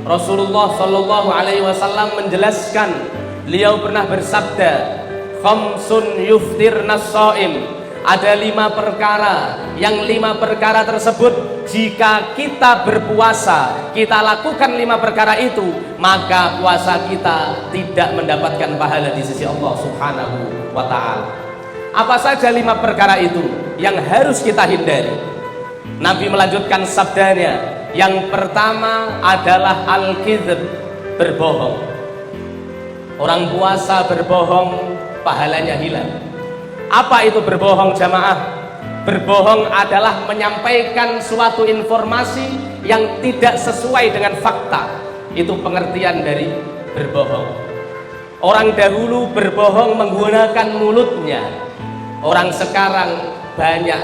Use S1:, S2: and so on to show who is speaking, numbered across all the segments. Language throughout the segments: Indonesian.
S1: Rasulullah Shallallahu Alaihi Wasallam menjelaskan, beliau pernah bersabda, khamsun yuftirnas shaim, ada 5 perkara, yang 5 perkara tersebut jika kita berpuasa, kita lakukan 5 perkara itu, maka puasa kita tidak mendapatkan pahala di sisi Allah Subhanahu wa ta'ala. Apa saja 5 perkara itu yang harus kita hindari? Nabi melanjutkan sabdanya, yang pertama adalah al-kidhb, berbohong. Orang puasa berbohong, pahalanya hilang. Apa itu berbohong, jamaah? Berbohong adalah menyampaikan suatu informasi yang tidak sesuai dengan fakta. Itu pengertian dari berbohong. Orang dahulu berbohong menggunakan mulutnya. Orang sekarang banyak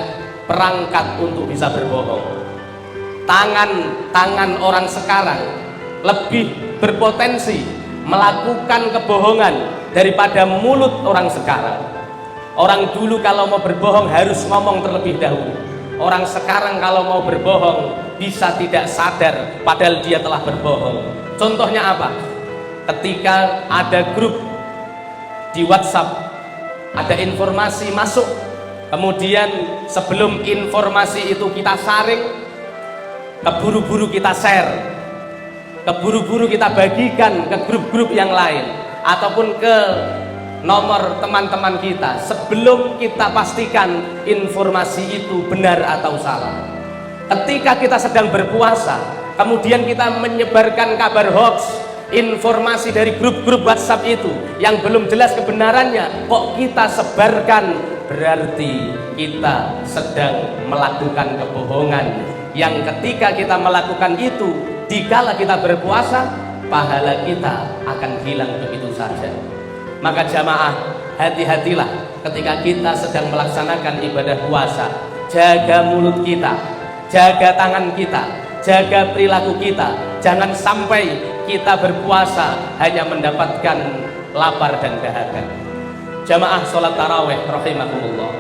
S1: perangkat untuk bisa berbohong. Tangan orang sekarang lebih berpotensi melakukan kebohongan daripada mulut orang sekarang. Orang dulu kalau mau berbohong harus ngomong terlebih dahulu. Orang sekarang kalau mau berbohong bisa tidak sadar padahal dia telah berbohong. Contohnya apa? Ketika ada grup di WhatsApp, ada informasi masuk, kemudian sebelum informasi itu kita saring, keburu-buru kita share, keburu-buru kita bagikan ke grup-grup yang lain ataupun ke nomor teman-teman kita sebelum kita pastikan informasi itu benar atau salah. Ketika kita sedang berpuasa, kemudian kita menyebarkan kabar hoax, informasi dari grup-grup WhatsApp itu yang belum jelas kebenarannya kok kita sebarkan, berarti kita sedang melakukan kebohongan yang ketika kita melakukan itu, dikala kita berpuasa, pahala kita akan hilang begitu saja. Maka jamaah, hati-hatilah ketika kita sedang melaksanakan ibadah puasa. Jaga mulut kita, jaga tangan kita, jaga perilaku kita. Jangan sampai kita berpuasa hanya mendapatkan lapar dan dahaga. Jamaah sholat tarawih rahimakumullah.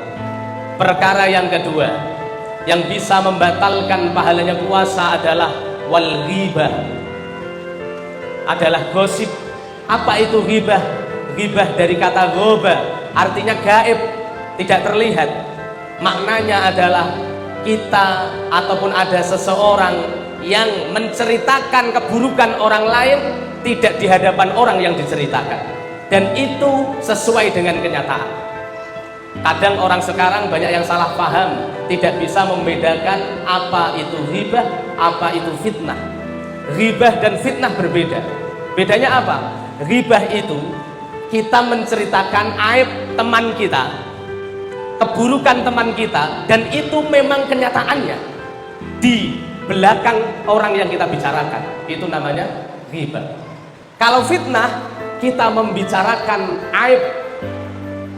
S1: Perkara yang kedua yang bisa membatalkan pahalanya puasa adalah wal ghibah, adalah gosip. Apa itu ghibah? Ghibah dari kata ghoba, artinya gaib, tidak terlihat. Maknanya adalah kita ataupun ada seseorang yang menceritakan keburukan orang lain tidak di hadapan orang yang diceritakan, dan itu sesuai dengan kenyataan. Kadang orang sekarang banyak yang salah paham, tidak bisa membedakan apa itu ghibah, apa itu fitnah. Ghibah dan fitnah berbeda. Bedanya apa? Ghibah itu kita menceritakan aib teman kita, keburukan teman kita, dan itu memang kenyataannya di belakang orang yang kita bicarakan. Itu namanya ghibah. Kalau fitnah, kita membicarakan aib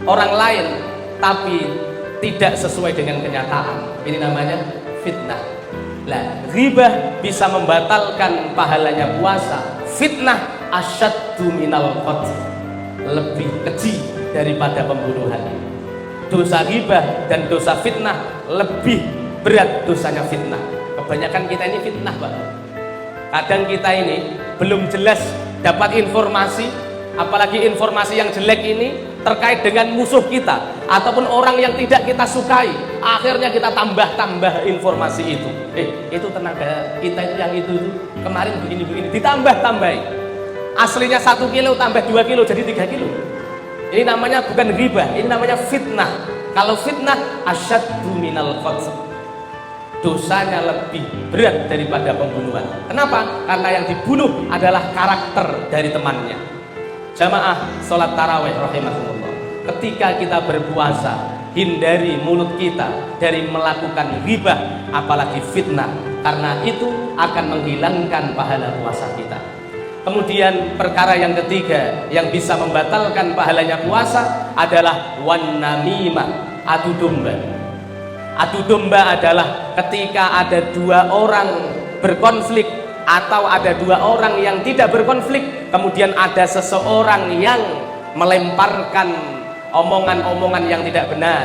S1: orang lain tapi tidak sesuai dengan kenyataan. Ini namanya fitnah. Nah, ghibah bisa membatalkan pahalanya puasa. Fitnah asyaddu minal qatl, lebih keji daripada pembunuhan. Dosa ghibah dan dosa fitnah lebih berat dosanya fitnah. Kebanyakan kita ini fitnah, Pak. Kadang kita ini belum jelas dapat informasi, apalagi informasi yang jelek ini terkait dengan musuh kita ataupun orang yang tidak kita sukai, akhirnya kita tambah-tambah informasi itu. Itu tenaga kita itu yang itu kemarin begini-begini, ditambah-tambahin. Aslinya 1 kilo tambah 2 kilo jadi 3 kilo. Ini namanya bukan ghibah, ini namanya fitnah. Kalau fitnah asyaddu minal qatl, dosanya lebih berat daripada pembunuhan. Kenapa? Karena yang dibunuh adalah karakter dari temannya. Jamaah sholat tarawih rahimahumullah, ketika kita berpuasa, hindari mulut kita dari melakukan ghibah apalagi fitnah, karena itu akan menghilangkan pahala puasa kita. Kemudian perkara yang ketiga yang bisa membatalkan pahalanya puasa adalah wan namimah, adu domba. Adu domba adalah ketika ada 2 orang berkonflik atau ada 2 orang yang tidak berkonflik, kemudian ada seseorang yang melemparkan omongan-omongan yang tidak benar,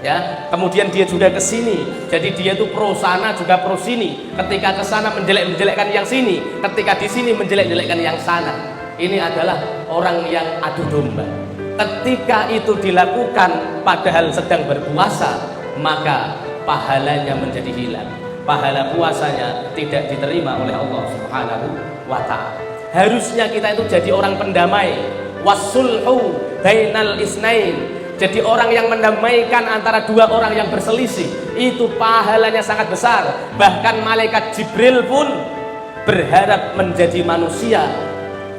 S1: ya. Kemudian dia juga ke sini, jadi dia itu pro sana juga pro sini. Ketika ke sana menjelek-menjelekkan yang sini, ketika di sini menjelek-jelekkan yang sana. Ini adalah orang yang adu domba. Ketika itu dilakukan padahal sedang berpuasa, maka pahalanya menjadi hilang. Pahala puasanya tidak diterima oleh Allah Subhanahu wa ta'ala. Harusnya kita itu jadi orang pendamai, wasulhu bainal isnain. Jadi orang yang mendamaikan antara dua orang yang berselisih, itu pahalanya sangat besar. Bahkan malaikat Jibril pun berharap menjadi manusia,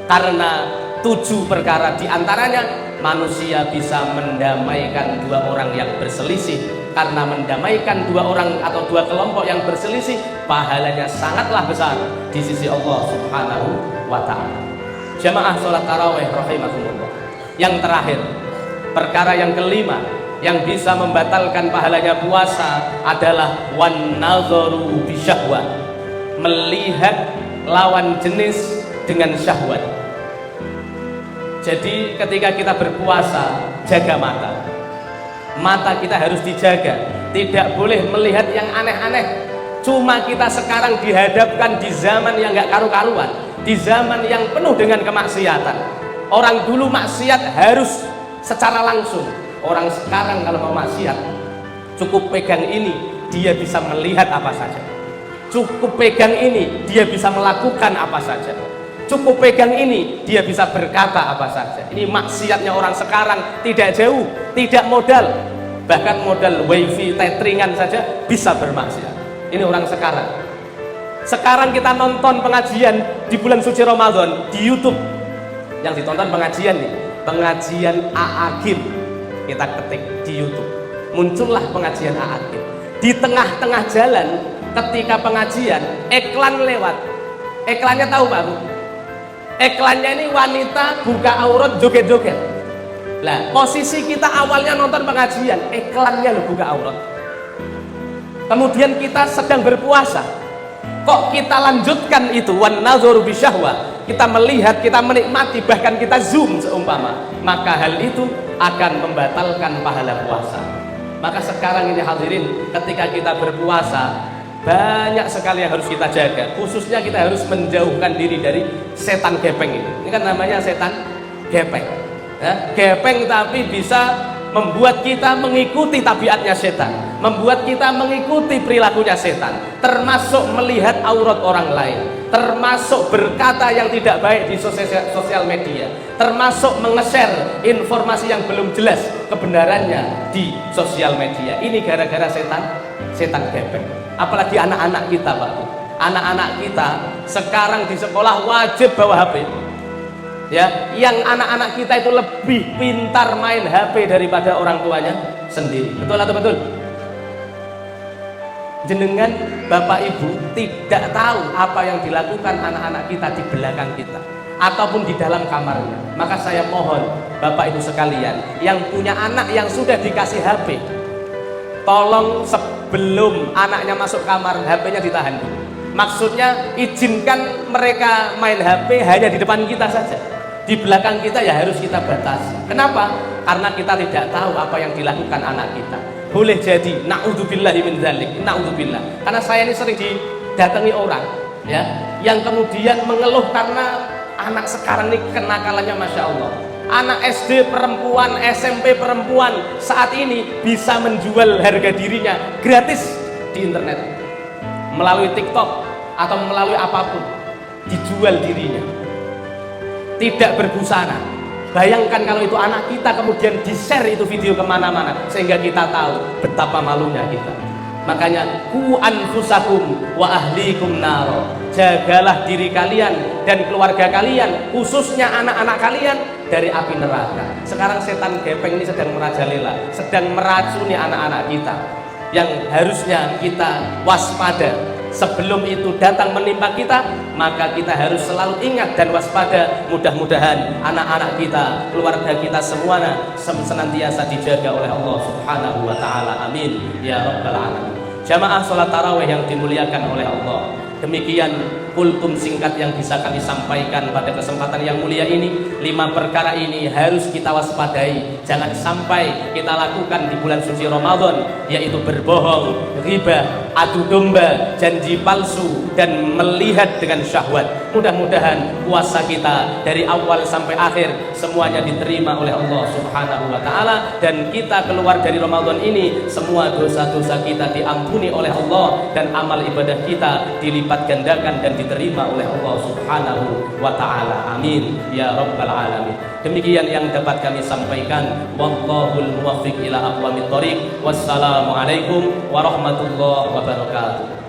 S1: karena 7 perkara diantaranya manusia bisa mendamaikan dua orang yang berselisih. Karena mendamaikan dua orang atau dua kelompok yang berselisih, pahalanya sangatlah besar di sisi Allah Subhanahu wa ta'ala. Jamaah sholat tarawih rahimakumullah. Yang terakhir, perkara yang kelima yang bisa membatalkan pahalanya puasa adalah wan nazaru bisyahwat, melihat lawan jenis dengan syahwat. Jadi ketika kita berpuasa, jaga mata. Mata kita harus dijaga, tidak boleh melihat yang aneh-aneh. Cuma kita sekarang dihadapkan di zaman yang gak karu-karuan, di zaman yang penuh dengan kemaksiatan. Orang dulu maksiat harus secara langsung, orang sekarang kalau mau maksiat cukup pegang ini, dia bisa melihat apa saja. Cukup pegang ini, dia bisa melakukan apa saja. Cukup pegang ini, dia bisa berkata apa saja. Ini maksiatnya orang sekarang, tidak jauh, tidak modal, bahkan modal wifi tetheringan saja bisa bermaksiat. Ini orang sekarang. Sekarang kita nonton pengajian di bulan suci Ramadan di YouTube, yang ditonton pengajian nih, pengajian A'agim. Kita ketik di YouTube, muncullah pengajian A'agim. Di tengah-tengah jalan ketika pengajian, iklan lewat. Iklannya tahu Pak Bu? Iklannya ini wanita buka aurat joget-joget. Lah, posisi kita awalnya nonton pengajian, iklannya lo buka aurat. Kemudian kita sedang berpuasa, kok kita lanjutkan itu wan nazaru bisyahwa, kita melihat, kita menikmati, bahkan kita zoom seumpama, maka hal itu akan membatalkan pahala puasa. Maka sekarang ini hadirin, ketika kita berpuasa, banyak sekali yang harus kita jaga. Khususnya kita harus menjauhkan diri dari setan gepeng ini. Ini kan namanya setan gepeng, ya, gepeng tapi bisa membuat kita mengikuti tabiatnya setan, membuat kita mengikuti perilakunya setan, termasuk melihat aurat orang lain, termasuk berkata yang tidak baik di sosial media, termasuk menge-share informasi yang belum jelas kebenarannya di sosial media. Ini gara-gara setan gepeng. Apalagi anak-anak kita Pak, anak-anak kita sekarang di sekolah wajib bawa HP. Ya, yang anak-anak kita itu lebih pintar main HP daripada orang tuanya sendiri. Betul atau betul? Jenengan Bapak Ibu tidak tahu apa yang dilakukan anak-anak kita di belakang kita ataupun di dalam kamarnya. Maka saya mohon Bapak Ibu sekalian yang punya anak yang sudah dikasih HP, tolong sebelum anaknya masuk kamar, HP-nya ditahan dulu. Maksudnya izinkan mereka main HP hanya di depan kita saja. Di belakang kita ya harus kita batasi. Kenapa? Karena kita tidak tahu apa yang dilakukan anak kita. Boleh jadi, na'udzubillahi min dzalik, na'udzubillah. Karena saya ini sering didatangi orang, ya, yang kemudian mengeluh karena anak sekarang ini kenakalannya Masya Allah. Anak SD perempuan, SMP perempuan saat ini bisa menjual harga dirinya gratis di internet, melalui TikTok atau melalui apapun, dijual dirinya, tidak berbusana. Bayangkan kalau itu anak kita kemudian di-share itu video kemana-mana, sehingga kita tahu betapa malunya kita. Makanya ku anfusakum wa ahlikum naro, jagalah diri kalian dan keluarga kalian, khususnya anak-anak kalian, dari api neraka. Sekarang setan gepeng ini sedang merajalela, sedang meracuni anak-anak kita, yang harusnya kita waspada. Sebelum itu datang menimpa kita, maka kita harus selalu ingat dan waspada. Mudah-mudahan anak-anak kita, keluarga kita semuanya senantiasa dijaga oleh Allah Subhanahu wa ta'ala. Amin ya rabbal alamin. Jamaah sholat tarawih yang dimuliakan oleh Allah, demikian kultum singkat yang bisa kami sampaikan pada kesempatan yang mulia ini. 5 perkara ini harus kita waspadai, jangan sampai kita lakukan di bulan suci Ramadan, yaitu berbohong, ghibah, adu domba, janji palsu, dan melihat dengan syahwat. Mudah-mudahan puasa kita dari awal sampai akhir semuanya diterima oleh Allah Subhanahu wa taala, dan kita keluar dari Ramadan ini semua dosa-dosa kita diampuni oleh Allah, dan amal ibadah kita dilipat gandakan dan diterima oleh Allah Subhanahu wa taala. Amin ya rabbal alamin. Demikian yang dapat kami sampaikan. Wallahul muwaffiq ila aqwamit thoriq. Wassalamualaikum warahmatullahi wabarakatuh.